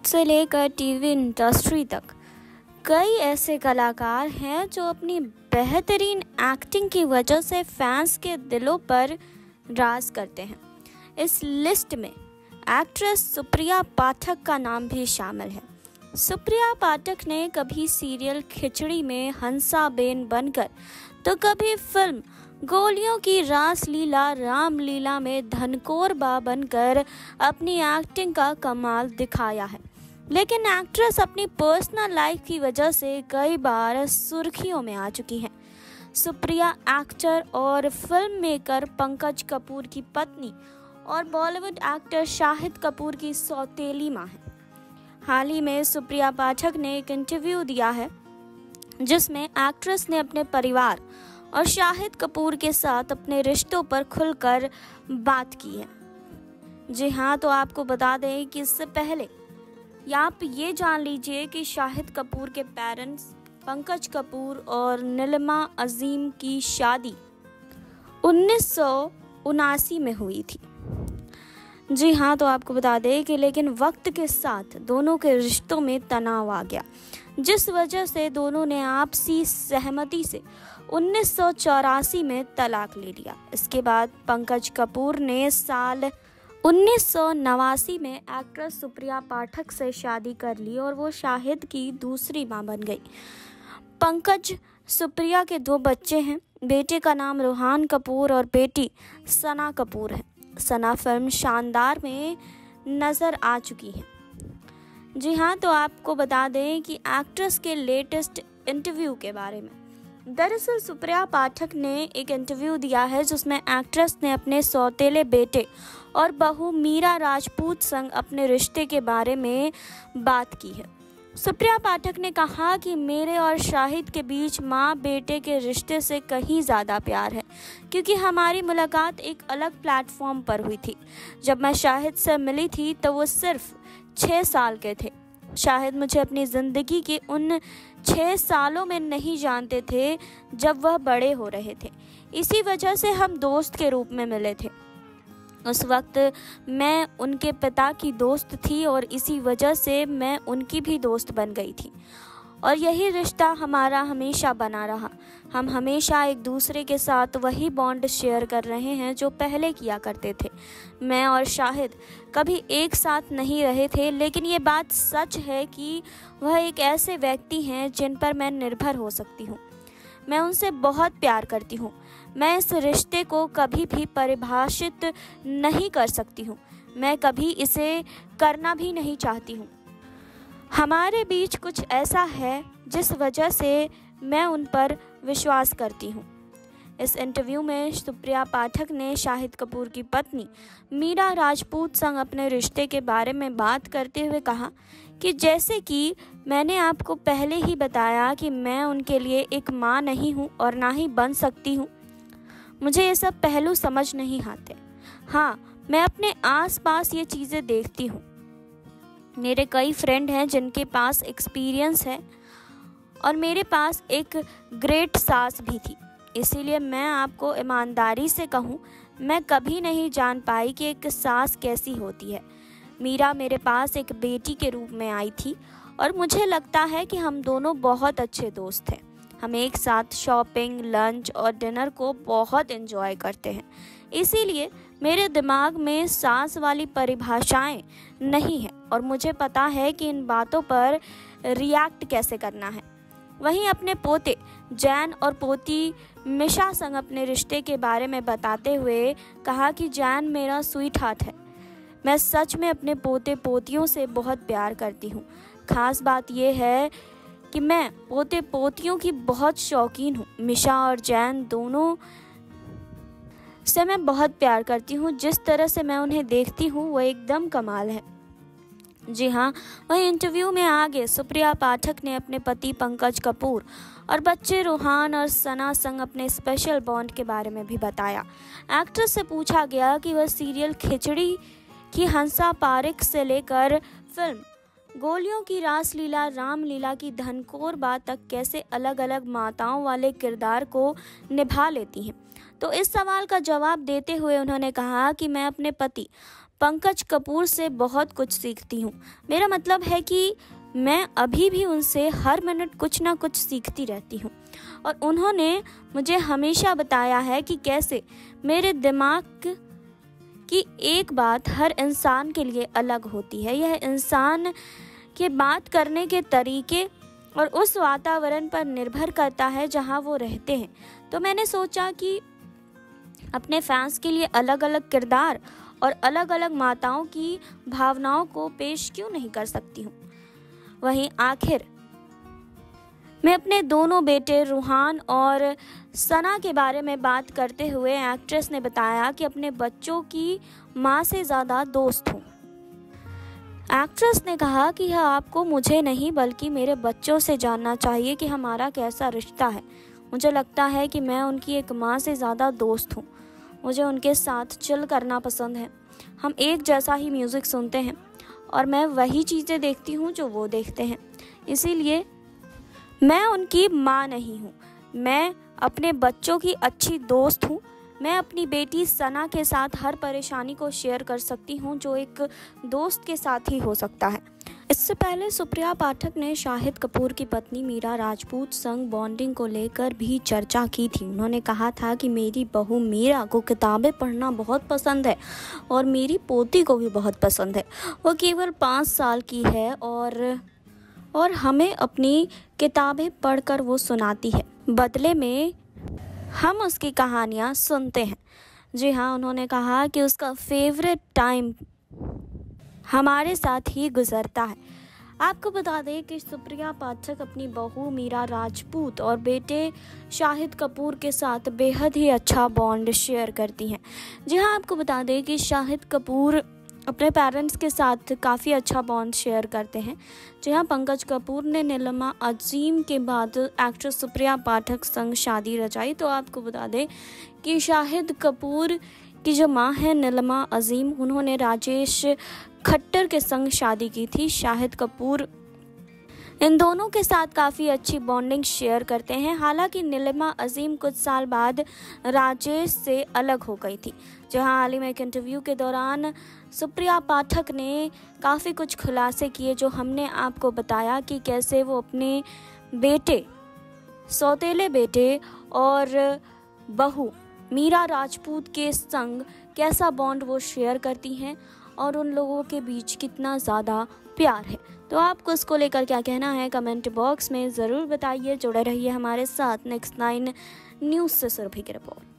से लेकर TV industry तक कई ऐसे कलाकार हैं जो अपनी बेहतरीन एक्टिंग की वजह से फैंस के दिलों पर राज करते हैं। इस लिस्ट में एक्ट्रेस सुप्रिया पाठक का नाम भी शामिल है। सुप्रिया पाठक ने कभी सीरियल खिचड़ी में हंसाबेन बनकर तो कभी फिल्म गोलियों की रासलीला रामलीला में धनकोर बा बनकर अपनी एक्टिंग का कमाल दिखाया है। लेकिन एक्ट्रेस अपनी पर्सनल लाइफ की वजह से कई बार सुर्खियों में आ चुकी हैं। सुप्रिया एक्टर और फिल्म मेकर पंकज कपूर की पत्नी और बॉलीवुड एक्टर शाहिद कपूर की सौतेली मां हैं। हाल ही में सुप्रिया पाठक ने एक इंटरव्यू दिया है जिसमें एक्ट्रेस ने अपने परिवार और शाहिद कपूर के साथ अपने रिश्तों पर खुलकर बात की है। जी हाँ, तो आपको बता दें कि इससे पहले आप ये जान लीजिए कि शाहिद कपूर के पेरेंट्स पंकज कपूर और नीलिमा अजीम की शादी 1979 में हुई थी। जी हाँ, तो आपको बता दें कि लेकिन वक्त के साथ दोनों के रिश्तों में तनाव आ गया, जिस वजह से दोनों ने आपसी सहमति से 1984 में तलाक ले लिया। इसके बाद पंकज कपूर ने साल 1989 में एक्ट्रेस सुप्रिया पाठक से शादी कर ली और वो शाहिद की दूसरी मां बन गई। पंकज सुप्रिया के 2 बच्चे हैं। बेटे का नाम रोहान कपूर और बेटी सना कपूर है। सना फिल्म शानदार में नज़र आ चुकी है। जी हाँ, तो आपको बता दें कि एक्ट्रेस के लेटेस्ट इंटरव्यू के बारे में। दरअसल सुप्रिया पाठक ने एक इंटरव्यू दिया है जिसमें एक्ट्रेस ने अपने सौतेले बेटे और बहू मीरा राजपूत संग अपने रिश्ते के बारे में बात की है। सुप्रिया पाठक ने कहा कि मेरे और शाहिद के बीच माँ बेटे के रिश्ते से कहीं ज़्यादा प्यार है, क्योंकि हमारी मुलाकात एक अलग प्लेटफॉर्म पर हुई थी। जब मैं शाहिद से मिली थी तो वो सिर्फ 6 साल के थे। शाहिद मुझे अपनी ज़िंदगी के उन 6 सालों में नहीं जानते थे जब वह बड़े हो रहे थे। इसी वजह से हम दोस्त के रूप में मिले थे। उस वक्त मैं उनके पिता की दोस्त थी और इसी वजह से मैं उनकी भी दोस्त बन गई थी और यही रिश्ता हमारा हमेशा बना रहा। हम हमेशा एक दूसरे के साथ वही बॉन्ड शेयर कर रहे हैं जो पहले किया करते थे। मैं और शाहिद कभी एक साथ नहीं रहे थे, लेकिन ये बात सच है कि वह एक ऐसे व्यक्ति हैं जिन पर मैं निर्भर हो सकती हूँ। मैं उनसे बहुत प्यार करती हूँ। मैं इस रिश्ते को कभी भी परिभाषित नहीं कर सकती हूँ। मैं कभी इसे करना भी नहीं चाहती हूँ। हमारे बीच कुछ ऐसा है जिस वजह से मैं उन पर विश्वास करती हूँ। इस इंटरव्यू में सुप्रिया पाठक ने शाहिद कपूर की पत्नी मीरा राजपूत संग अपने रिश्ते के बारे में बात करते हुए कहा कि जैसे कि मैंने आपको पहले ही बताया कि मैं उनके लिए एक माँ नहीं हूँ और ना ही बन सकती हूँ। मुझे ये सब पहलू समझ नहीं आते। हाँ, मैं अपने आसपास ये चीज़ें देखती हूँ। मेरे कई फ्रेंड हैं जिनके पास एक्सपीरियंस है और मेरे पास एक ग्रेट सास भी थी। इसीलिए मैं आपको ईमानदारी से कहूँ, मैं कभी नहीं जान पाई कि एक सास कैसी होती है। मीरा मेरे पास एक बेटी के रूप में आई थी और मुझे लगता है कि हम दोनों बहुत अच्छे दोस्त हैं। हम एक साथ शॉपिंग, लंच और डिनर को बहुत एंजॉय करते हैं। इसीलिए मेरे दिमाग में सास वाली परिभाषाएं नहीं है और मुझे पता है कि इन बातों पर रिएक्ट कैसे करना है। वहीं अपने पोते जैन और पोती मिशा संग अपने रिश्ते के बारे में बताते हुए कहा कि जैन मेरा स्वीट हार्ट है। मैं सच में अपने पोते पोतियों से बहुत प्यार करती हूँ। खास बात यह है कि मैं पोते पोतियों की बहुत शौकीन हूँ। मिशा और जैन दोनों से मैं बहुत प्यार करती हूँ। जिस तरह से मैं उन्हें देखती हूँ वो एकदम कमाल है। जी हाँ, वहीं इंटरव्यू में आगे सुप्रिया पाठक ने अपने पति पंकज कपूर और बच्चे रोहान और सना संग अपने स्पेशल बॉन्ड के बारे में भी बताया। एक्ट्रेस से पूछा गया कि वह सीरियल खिचड़ी की हंसा पारिक से लेकर फिल्म गोलियों की रासलीला रामलीला की धनकोर बात तक कैसे अलग अलग माताओं वाले किरदार को निभा लेती हैं। तो इस सवाल का जवाब देते हुए उन्होंने कहा कि मैं अपने पति पंकज कपूर से बहुत कुछ सीखती हूँ। मेरा मतलब है कि मैं अभी भी उनसे हर मिनट कुछ ना कुछ सीखती रहती हूँ और उन्होंने मुझे हमेशा बताया है कि कैसे मेरे दिमाग की एक बात हर इंसान के लिए अलग होती है। यह इंसान के बात करने के तरीके और उस वातावरण पर निर्भर करता है जहाँ वो रहते हैं। तो मैंने सोचा कि अपने फैंस के लिए अलग अलग किरदार और अलग अलग माताओं की भावनाओं को पेश क्यों नहीं कर सकती हूँ। वहीं आखिर मैं अपने दोनों बेटे रूहान और सना के बारे में बात करते हुए एक्ट्रेस ने बताया कि अपने बच्चों की मां से ज़्यादा दोस्त हूँ। एक्ट्रेस ने कहा कि यह आपको मुझे नहीं बल्कि मेरे बच्चों से जानना चाहिए कि हमारा कैसा रिश्ता है। मुझे लगता है कि मैं उनकी एक माँ से ज़्यादा दोस्त हूँ। मुझे उनके साथ चिल करना पसंद है। हम एक जैसा ही म्यूज़िक सुनते हैं और मैं वही चीज़ें देखती हूँ जो वो देखते हैं। इसीलिए मैं उनकी माँ नहीं हूँ, मैं अपने बच्चों की अच्छी दोस्त हूँ। मैं अपनी बेटी सना के साथ हर परेशानी को शेयर कर सकती हूँ जो एक दोस्त के साथ ही हो सकता है। इससे पहले सुप्रिया पाठक ने शाहिद कपूर की पत्नी मीरा राजपूत संग बॉन्डिंग को लेकर भी चर्चा की थी। उन्होंने कहा था कि मेरी बहू मीरा को किताबें पढ़ना बहुत पसंद है और मेरी पोती को भी बहुत पसंद है। वो केवल 5 साल की है और हमें अपनी किताबें पढ़कर वो सुनाती है, बदले में हम उसकी कहानियाँ सुनते हैं। जी हाँ, उन्होंने कहा कि उसका फेवरेट टाइम हमारे साथ ही गुजरता है। आपको बता दें कि सुप्रिया पाठक अपनी बहू मीरा राजपूत और बेटे शाहिद कपूर के साथ बेहद ही अच्छा बॉन्ड शेयर करती हैं। जी हाँ, आपको बता दें कि शाहिद कपूर अपने पेरेंट्स के साथ काफ़ी अच्छा बॉन्ड शेयर करते हैं। जी हाँ, पंकज कपूर ने नीलिमा अजीम के बाद एक्ट्रेस सुप्रिया पाठक संग शादी रचाई। तो आपको बता दें कि शाहिद कपूर की जो माँ है नीलिमा अजीम, उन्होंने राजेश खट्टर के संग शादी की थी। शाहिद कपूर इन दोनों के साथ काफ़ी अच्छी बॉन्डिंग शेयर करते हैं। हालांकि नीलिमा अजीम कुछ साल बाद राजेश से अलग हो गई थी। जहां हाल ही में एक इंटरव्यू के दौरान सुप्रिया पाठक ने काफ़ी कुछ खुलासे किए, जो हमने आपको बताया कि कैसे वो अपने बेटे, सौतेले बेटे और बहू मीरा राजपूत के संग कैसा बॉन्ड वो शेयर करती हैं और उन लोगों के बीच कितना ज़्यादा प्यार है। तो आपको इसको लेकर क्या कहना है कमेंट बॉक्स में ज़रूर बताइए। जुड़े रहिए हमारे साथ। नेक्स्ट 9 न्यूज़ से सुरभि की रिपोर्ट।